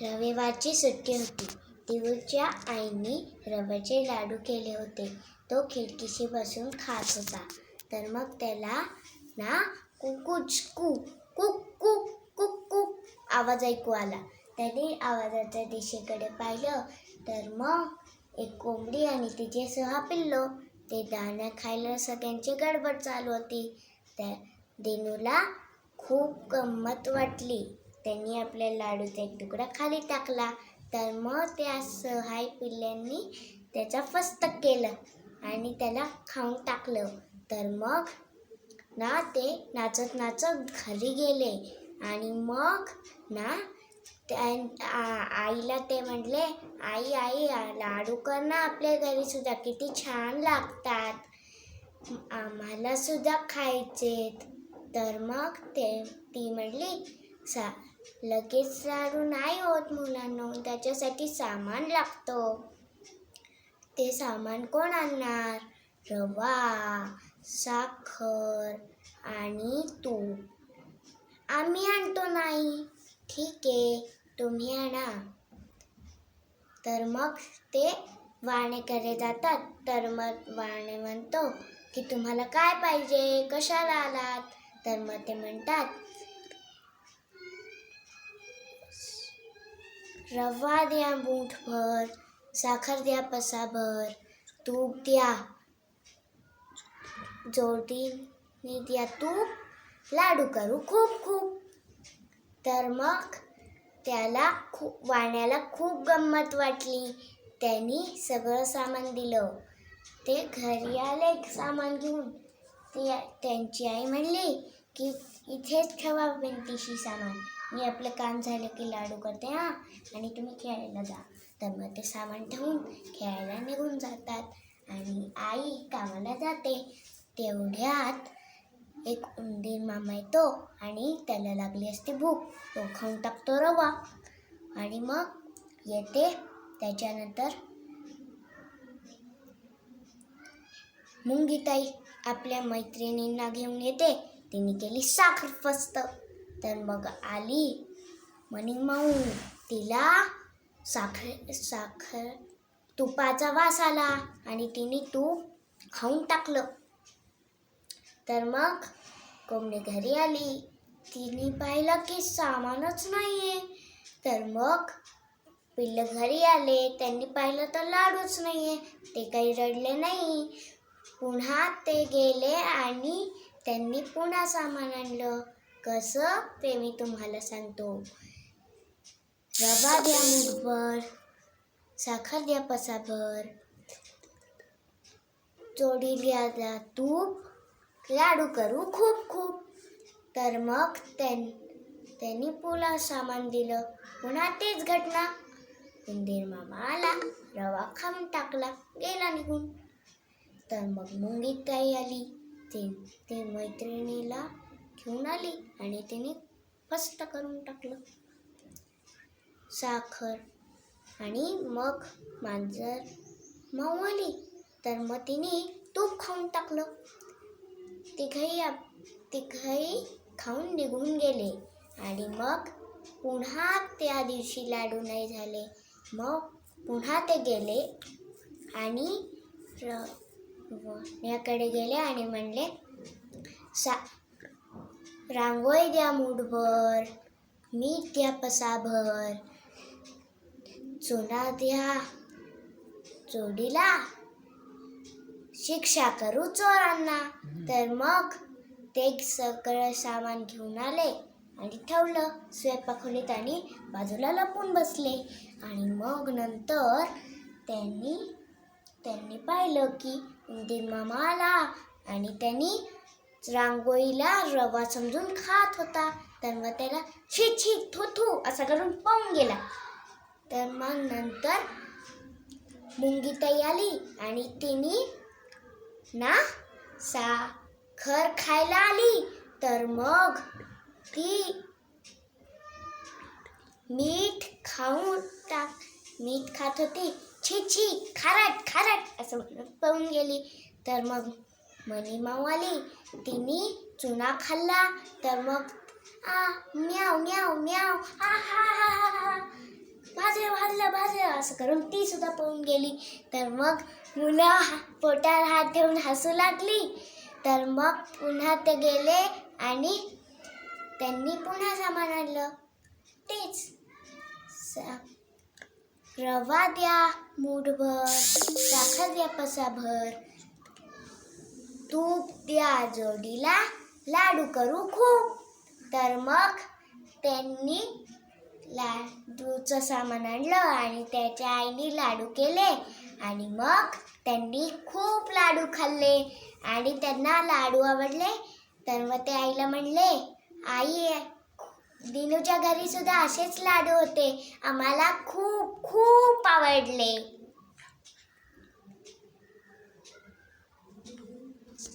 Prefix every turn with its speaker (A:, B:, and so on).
A: रविवारची सुट्टी होती. टिवूच्या आईने रव्याचे लाडू केले होते. तो खिडकीशी बसून खात होता. तर मग त्याला ना कुकूचकू कुक कुक कुक कुक आवाज ऐकू आला. त्याने आवाजाच्या दिशेकडे पाहिलं तर मग एक कोंबडी आणि तिचे 6 पिल्लं. ते दाणा खायला सगळ्यांची गडबड चालू होती. त्या दिनूला खूप गंमत वाटली. त्यांनी आपल्या लाडूचा एक तुकडा खाली टाकला. तर मग त्या 6 पिल्लांनी त्याचा फस्तक केलं आणि त्याला खाऊन टाकलं. तर मग ना ते नाचत नाचत घरी गेले आणि मग ना आईला ते म्हटले, आई आई लाडू कर ना आपल्या घरी सुद्धा, किती छान लागतात, आम्हाला सुद्धा खायचेत. तर मग ती म्हटली, लगेच लाडू नाही होत मुलांनो, त्याच्यासाठी सामान लागतं. ते सामान कोण आणणार? रवा, साखर आणि तूप. आम्ही आणतो. नाही, ठीक आहे, तुम्ही आणा. तर मग ते वाण्याकडे जातात. तर मग वाणे म्हणतो की तुम्हाला काय पाहिजे, कशाला आलात? तर मग ते म्हणतात, रवा द्या मूठभर, साखर द्या पसाभर, तूप द्या जोडीने द्या तूप, लाडू करू खूप खूप. तर मग वाण्याला खूप गंमत वाटली. त्यांनी सगळं सामान दिलं. ते घरी आले सामान घेऊन. त्यांची आई म्हणली की इथेच ठेवा भिंतीशी सामान, मी आपलं काम झालं की लाडू करते आणि तुम्ही खेळायला जा. तर मग ते सामान ठेवून खेळायला निघून जातात आणि आई कामाला जाते. तेवढ्यात एक उंदीर मामा येतो आणि त्याला लागली असते भूक. तो खाऊन टाकतो रवा आणि मग येते. त्याच्यानंतर मुंगीताई आपल्या मैत्रिणींना घेऊन येते. तिने केली साखर फस्त. तर मग आली मणिमाऊ, तिला साखर तुपाचा वास आला आणि तिने तूप खाऊन टाकलं. तर मग कोंबडी घरी आली. तिने पाहिलं की सामानच नाहीये. तर मग पिल्लं घरी आले. त्यांनी पाहिलं तर लाडूच नाहीये. ते काही रडले नाही. पुन्हा ते गेले आणि त्यांनी पुन्हा सामान आणलं. कसं ते मी तुम्हाला सांगतो. रवा द्या मूठभर, साखर द्या पसाभर, जोडीला द्या तूप, लाडू करू खूप खूप. तर मग त्यांनी पुन्हा सामान दिलं. पुन्हा तेच घटना. उंदीर मामा आला, रवा खाऊन टाकला, गेला निघून. तर मग मुंगीताई आली. ते मैत्रिणीला घेऊन आली आणि तिने फस्त करून टाकलं साखर. आणि मग मांजर माऊ आली. तर मग तिने तूप खाऊन टाकलं. तिघही खाऊन निघून गेले आणि मग पुन्हा त्या दिवशी लाडू नाही झाले. मग पुन्हा ते गेले आणि याकडे गेले आणि म्हणले, रांगोळी द्या मूठभर, मीठ द्या पसाभर, चुना द्या जोडीला, शिक्षा करू चोरांना. तर मग ते सगळं सामान घेऊन आले आणि ठेवलं स्वयंपाकखोलीत आणि बाजूला लपून बसले. आणि मग नंतर त्यांनी पाहिलं की उंदीर मामा आला आणि त्यांनी रांगोळीला रवा समजून खात होता. तर मग त्याला छी छी थू थू असं करून पळून गेला. तर मग नंतर मुंगीताई आली आणि तिने ना साखर खायला आली. तर मग ती मीठ खात होती. छी छी खारट खारट असं पळून गेली. तर मग मणिमाऊ आली. तिने चुना खाल्ला. तर मग म्याव म्याव म्याव हा हा हा हा. असं करून ती सुद्धा पळून गेली. तर मग मुलं पोटावर हात ठेवून हसू लागली. तर मग पुन्हा ते गेले आणि त्यांनी पुन्हा सामान आणलं. तेच रवा द्या मूठभर, साखर द्या पसाभर, तूप द्या जोडीला, लाडू करू खूप. तर मग त्यांनी लाडूचं सामान आणलं आणि त्याच्या आईने लाडू केले आणि मग त्यांनी खूप लाडू खाल्ले आणि त्यांना लाडू आवडले. तर मग ते आईला म्हणले, आई दिनूच्या घरी सुद्धा असेच लाडू होते, आम्हाला खूप खूप आवडले.